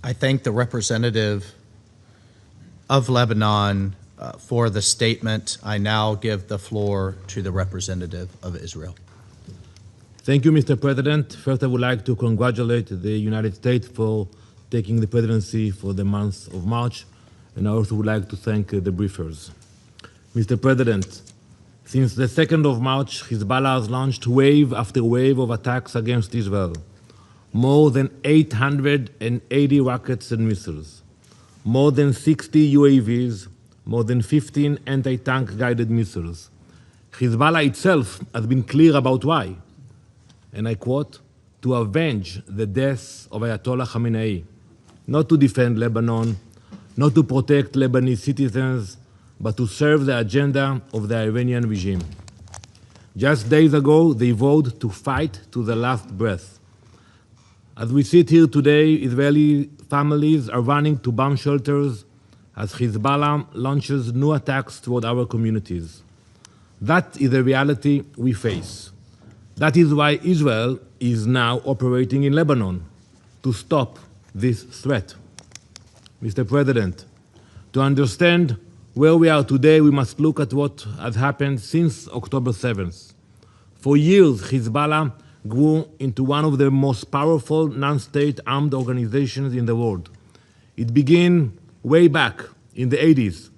I thank the representative of Lebanon for the statement. I now give the floor to the representative of Israel. Thank you, Mr. President. First, I would like to congratulate the United States for taking the presidency for the month of March, and I also would like to thank the briefers. Mr. President, since the 2nd of March, Hezbollah has launched wave after wave of attacks against Israel. More than 880 rockets and missiles, more than 60 UAVs, more than 15 anti-tank guided missiles. Hezbollah itself has been clear about why, and I quote, to avenge the death of Ayatollah Khamenei, not to defend Lebanon, not to protect Lebanese citizens, but to serve the agenda of the Iranian regime. Just days ago, they vowed to fight to the last breath. As we sit here today, Israeli families are running to bomb shelters as Hezbollah launches new attacks toward our communities. That is the reality we face. That is why Israel is now operating in Lebanon to stop this threat. Mr. President, to understand where we are today, we must look at what has happened since October 7th. For years, Hezbollah grew into one of the most powerful non-state armed organizations in the world. It began way back in the 80s,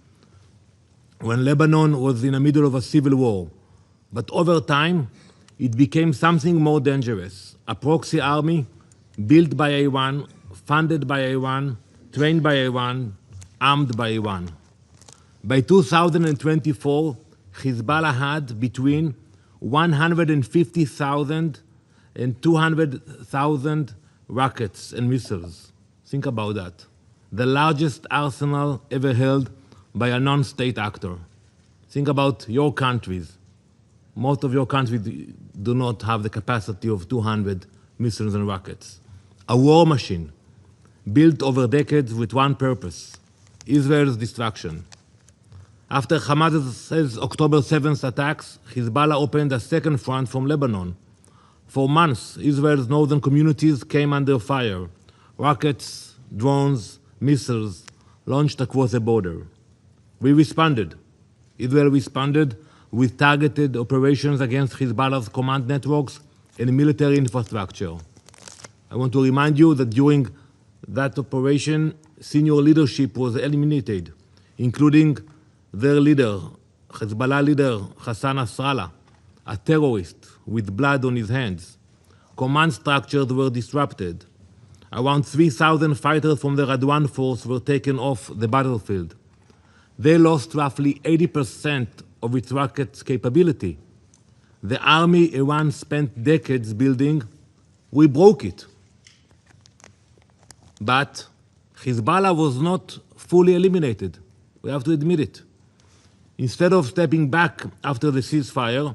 when Lebanon was in the middle of a civil war. But over time, it became something more dangerous, a proxy army built by Iran, funded by Iran, trained by Iran, armed by Iran. By 2024, Hezbollah had between 150,000 and 200,000 rockets and missiles. Think about that. The largest arsenal ever held by a non-state actor. Think about your countries. Most of your countries do not have the capacity of 200 missiles and rockets. A war machine built over decades with one purpose: Israel's destruction. After Hamas's October 7th attacks, Hezbollah opened a second front from Lebanon. For months, Israel's northern communities came under fire. Rockets, drones, missiles launched across the border. We responded. Israel responded with targeted operations against Hezbollah's command networks and military infrastructure. I want to remind you that during that operation, senior leadership was eliminated, including their leader, Hezbollah leader Hassan Nasrallah, a terrorist with blood on his hands. Command structures were disrupted. Around 3,000 fighters from the Radwan force were taken off the battlefield. They lost roughly 80% of its rocket capability. The army Iran spent decades building, we broke it. But Hezbollah was not fully eliminated. We have to admit it. Instead of stepping back after the ceasefire,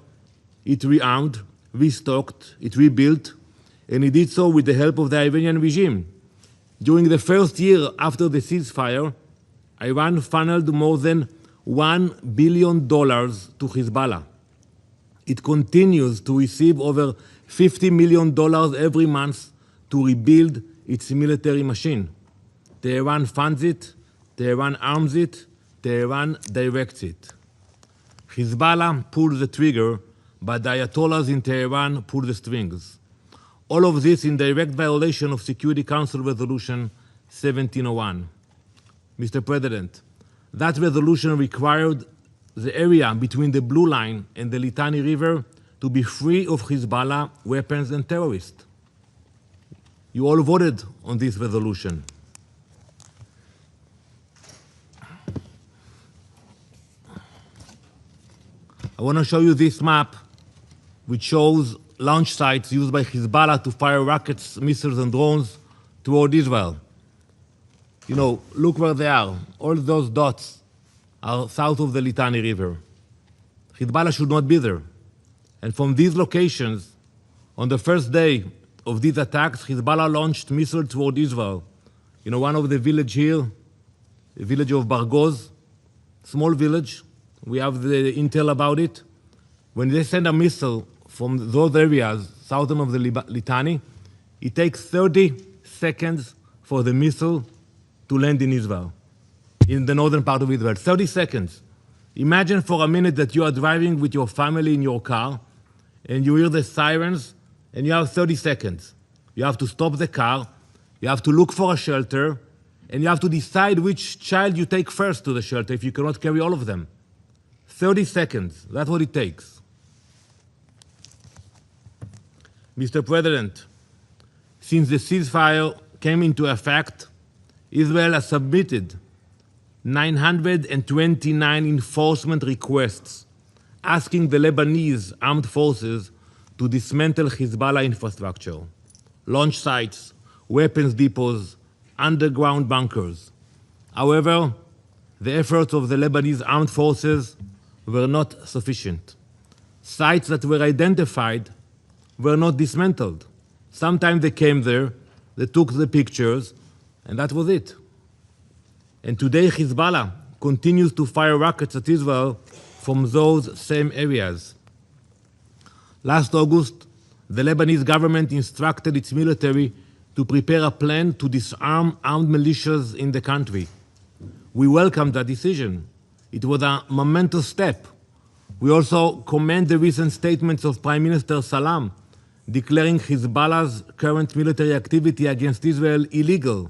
it rearmed, restocked, it rebuilt, and it did so with the help of the Iranian regime. During the first year after the ceasefire, Iran funneled more than $1 billion to Hezbollah. It continues to receive over $50 million every month to rebuild its military machine. Tehran funds it, Tehran arms it, Tehran directs it. Hezbollah pulled the trigger, but the Ayatollahs in Tehran pulled the strings. All of this in direct violation of Security Council Resolution 1701. Mr. President, that resolution required the area between the Blue Line and the Litani River to be free of Hezbollah weapons and terrorists. You all voted on this resolution. I want to show you this map, which shows launch sites used by Hezbollah to fire rockets, missiles, and drones toward Israel. You know, look where they are. All those dots are south of the Litani River. Hezbollah should not be there. And from these locations, on the first day of these attacks, Hezbollah launched missiles toward Israel. You know, one of the villages here, the village of Bargoz, small village, we have the intel about it. When they send a missile from those areas, southern of the Litani, it takes 30 seconds for the missile to land in Israel, in the northern part of Israel. 30 seconds. Imagine for a minute that you are driving with your family in your car and you hear the sirens and you have 30 seconds. You have to stop the car, you have to look for a shelter, and you have to decide which child you take first to the shelter if you cannot carry all of them. 30 seconds, that's what it takes. Mr. President, since the ceasefire came into effect, Israel has submitted 929 enforcement requests asking the Lebanese armed forces to dismantle Hezbollah infrastructure, launch sites, weapons depots, underground bunkers. However, the efforts of the Lebanese armed forces were not sufficient. Sites that were identified were not dismantled. Sometimes they came there, they took the pictures, and that was it. And today Hezbollah continues to fire rockets at Israel from those same areas. Last August, the Lebanese government instructed its military to prepare a plan to disarm armed militias in the country. We welcomed that decision. It was a momentous step. We also commend the recent statements of Prime Minister Salam declaring Hezbollah's current military activity against Israel illegal.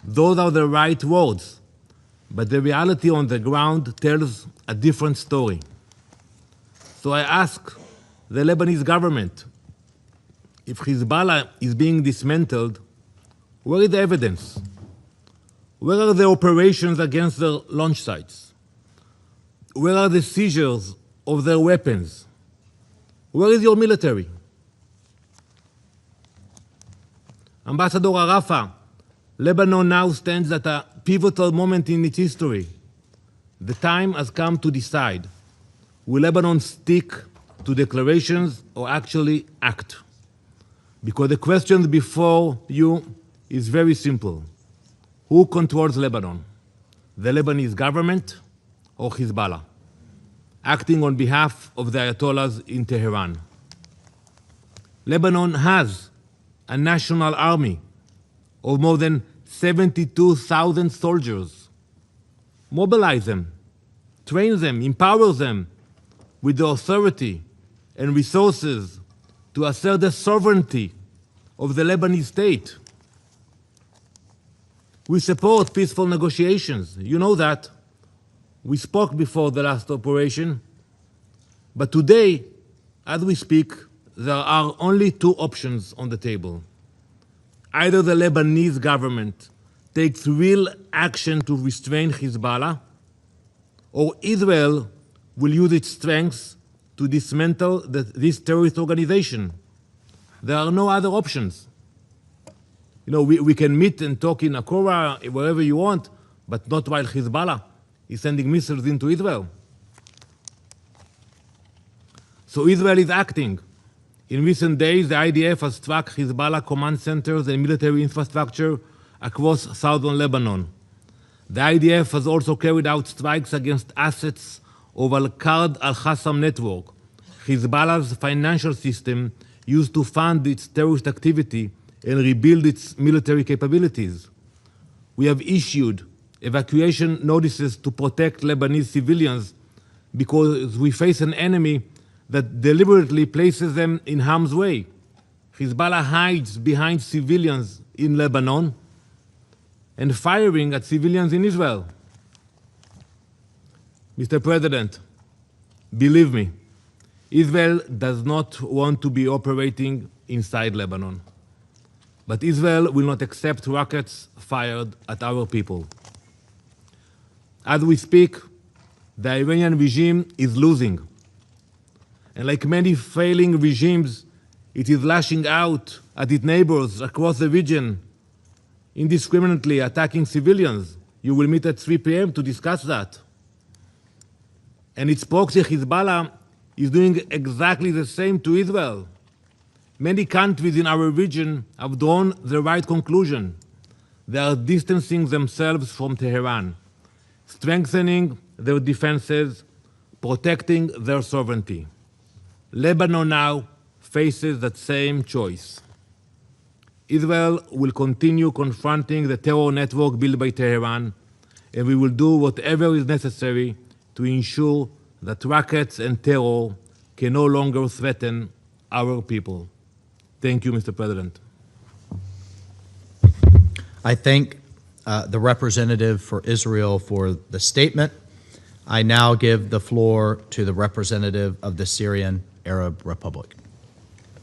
Those are the right words, but the reality on the ground tells a different story. So I ask the Lebanese government, if Hezbollah is being dismantled, where is the evidence? Where are the operations against their launch sites? Where are the seizures of their weapons? Where is your military? Ambassador Arafa, Lebanon now stands at a pivotal moment in its history. The time has come to decide. Will Lebanon stick to declarations or actually act? Because the question before you is very simple. Who controls Lebanon? The Lebanese government or Hezbollah, acting on behalf of the Ayatollahs in Tehran? Lebanon has a national army of more than 72,000 soldiers. Mobilize them, train them, empower them with the authority and resources to assert the sovereignty of the Lebanese state. We support peaceful negotiations. You know that. We spoke before the last operation. But today, as we speak, there are only two options on the table. Either the Lebanese government takes real action to restrain Hezbollah, or Israel will use its strengths to dismantle this terrorist organization. There are no other options. You know, we can meet and talk in Akora, wherever you want, but not while Hezbollah is sending missiles into Israel. So Israel is acting. In recent days, the IDF has struck Hezbollah command centers and military infrastructure across southern Lebanon. The IDF has also carried out strikes against assets of Al-Qard al-Qassam network, Hezbollah's financial system used to fund its terrorist activity and rebuild its military capabilities. We have issued evacuation notices to protect Lebanese civilians because we face an enemy that deliberately places them in harm's way. Hezbollah hides behind civilians in Lebanon and firing at civilians in Israel. Mr. President, believe me, Israel does not want to be operating inside Lebanon. But Israel will not accept rockets fired at our people. As we speak, the Iranian regime is losing. And like many failing regimes, it is lashing out at its neighbors across the region, indiscriminately attacking civilians. You will meet at 3 p.m. to discuss that. And its proxy Hezbollah is doing exactly the same to Israel. Many countries in our region have drawn the right conclusion. They are distancing themselves from Tehran, strengthening their defenses, protecting their sovereignty. Lebanon now faces that same choice. Israel will continue confronting the terror network built by Tehran, and we will do whatever is necessary to ensure that rackets and terror can no longer threaten our people. Thank you, Mr. President. I thank the representative for Israel for the statement. I now give the floor to the representative of the Syrian Arab Republic.